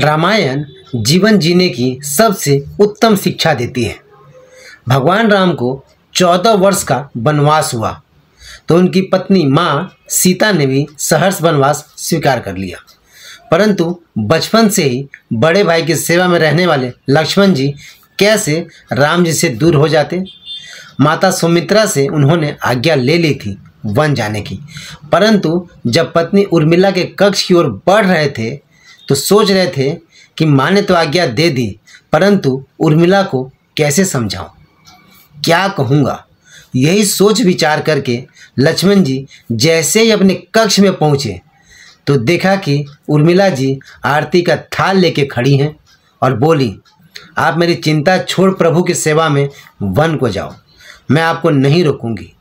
रामायण जीवन जीने की सबसे उत्तम शिक्षा देती है। भगवान राम को 14 वर्ष का वनवास हुआ तो उनकी पत्नी माँ सीता ने भी सहर्ष वनवास स्वीकार कर लिया, परंतु बचपन से ही बड़े भाई की सेवा में रहने वाले लक्ष्मण जी कैसे राम जी से दूर हो जाते। माता सुमित्रा से उन्होंने आज्ञा ले ली थी वन जाने की, परंतु जब पत्नी उर्मिला के कक्ष की ओर बढ़ रहे थे तो सोच रहे थे कि माँ ने तो आज्ञा दे दी, परंतु उर्मिला को कैसे समझाऊं, क्या कहूँगा। यही सोच विचार करके लक्ष्मण जी जैसे ही अपने कक्ष में पहुँचे तो देखा कि उर्मिला जी आरती का थाल लेके खड़ी हैं और बोली, आप मेरी चिंता छोड़ प्रभु की सेवा में वन को जाओ, मैं आपको नहीं रोकूंगी।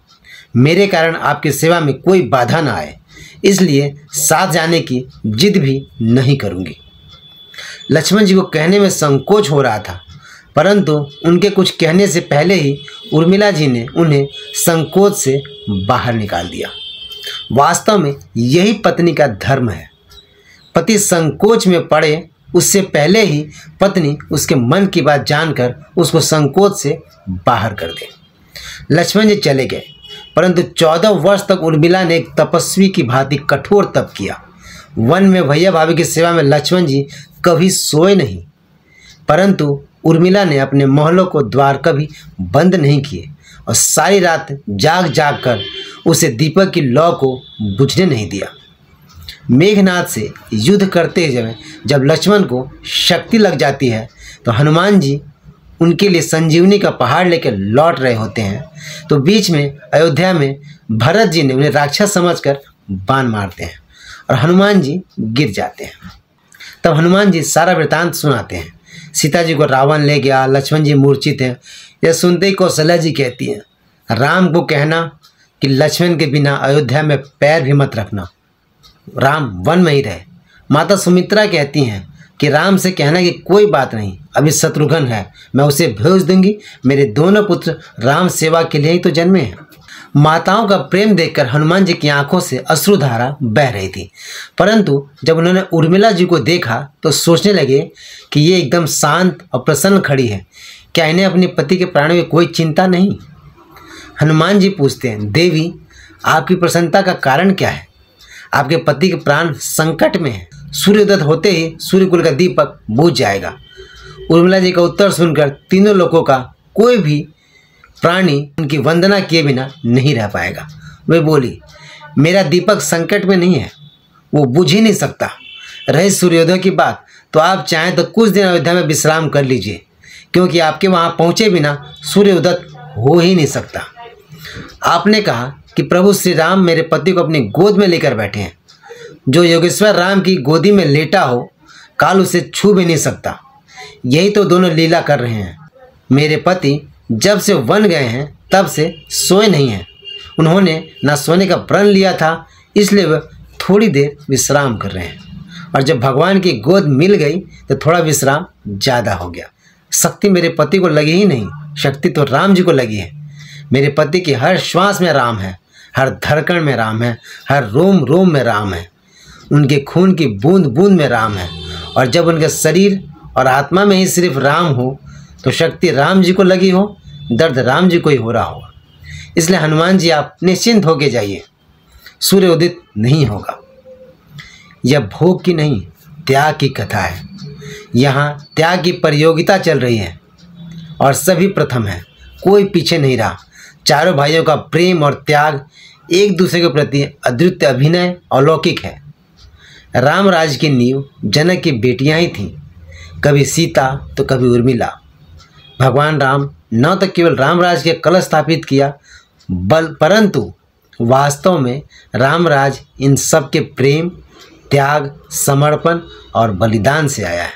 मेरे कारण आपकी सेवा में कोई बाधा ना आए, इसलिए साथ जाने की जिद भी नहीं करूंगी। लक्ष्मण जी को कहने में संकोच हो रहा था, परंतु उनके कुछ कहने से पहले ही उर्मिला जी ने उन्हें संकोच से बाहर निकाल दिया। वास्तव में यही पत्नी का धर्म है। पति संकोच में पड़े उससे पहले ही पत्नी उसके मन की बात जानकर उसको संकोच से बाहर कर दे। लक्ष्मण जी चले गए, परंतु 14 वर्ष तक उर्मिला ने एक तपस्वी की भांति कठोर तप किया। वन में भैया भाभी की सेवा में लक्ष्मण जी कभी सोए नहीं, परंतु उर्मिला ने अपने महलों को द्वार कभी बंद नहीं किए और सारी रात जाग जाग कर उसे दीपक की लौ को बुझने नहीं दिया। मेघनाथ से युद्ध करते हुए जब लक्ष्मण को शक्ति लग जाती है तो हनुमान जी उनके लिए संजीवनी का पहाड़ लेकर लौट रहे होते हैं, तो बीच में अयोध्या में भरत जी ने उन्हें राक्षस समझकर बाण मारते हैं और हनुमान जी गिर जाते हैं। तब हनुमान जी सारा वृतांत सुनाते हैं। सीता जी को रावण ले गया, लक्ष्मण जी मूर्छित हैं। यह सुनते ही कौशल्या जी कहती हैं, राम को कहना कि लक्ष्मण के बिना अयोध्या में पैर भी मत रखना, राम वन में ही रहे। माता सुमित्रा कहती हैं कि राम से कहना कि कोई बात नहीं, अभी शत्रुघ्न है, मैं उसे भेज दूंगी, मेरे दोनों पुत्र राम सेवा के लिए ही तो जन्मे हैं। माताओं का प्रेम देखकर हनुमान जी की आंखों से अश्रुधारा बह रही थी, परंतु जब उन्होंने उर्मिला जी को देखा तो सोचने लगे कि ये एकदम शांत और प्रसन्न खड़ी है, क्या इन्हें अपने पति के प्राणों की कोई चिंता नहीं। हनुमान जी पूछते हैं, देवी आपकी प्रसन्नता का कारण क्या है? आपके पति के प्राण संकट में है, सूर्योदय होते ही सूर्यकुल का दीपक बुझ जाएगा। उर्मिला जी का उत्तर सुनकर तीनों लोगों का कोई भी प्राणी उनकी वंदना किए बिना नहीं रह पाएगा। वे बोली, मेरा दीपक संकट में नहीं है, वो बुझ ही नहीं सकता। रही सूर्योदय की बात, तो आप चाहें तो कुछ दिन अयोध्या में विश्राम कर लीजिए, क्योंकि आपके वहाँ पहुँचे बिना सूर्योदय हो ही नहीं सकता। आपने कहा कि प्रभु श्री राम मेरे पति को अपनी गोद में लेकर बैठे हैं। जो योगेश्वर राम की गोदी में लेटा हो, काल उसे छू भी नहीं सकता। यही तो दोनों लीला कर रहे हैं। मेरे पति जब से वन गए हैं तब से सोए नहीं हैं। उन्होंने ना सोने का प्रण लिया था, इसलिए वह थोड़ी देर विश्राम कर रहे हैं, और जब भगवान की गोद मिल गई तो थोड़ा विश्राम ज़्यादा हो गया। शक्ति मेरे पति को लगी ही नहीं, शक्ति तो राम जी को लगी है। मेरे पति की हर श्वास में राम है, हर धड़कन में राम है, हर रोम रोम में राम है, उनके खून की बूंद बूंद में राम है। और जब उनके शरीर और आत्मा में ही सिर्फ राम हो तो शक्ति राम जी को लगी हो, दर्द राम जी को ही हो रहा होगा। इसलिए हनुमान जी आप निश्चिंत होके जाइए, सूर्य उदित नहीं होगा। यह भोग की नहीं, त्याग की कथा है। यहाँ त्याग की प्रतियोगिता चल रही है और सभी प्रथम है, कोई पीछे नहीं रहा। चारों भाइयों का प्रेम और त्याग एक दूसरे के प्रति अद्वितीय अभिनय अलौकिक है। राम राज की नींव जनक की बेटियां ही थीं, कभी सीता तो कभी उर्मिला। भगवान राम न तो केवल रामराज के कलश स्थापित किया, परंतु वास्तव में रामराज इन सब के प्रेम, त्याग, समर्पण और बलिदान से आया है।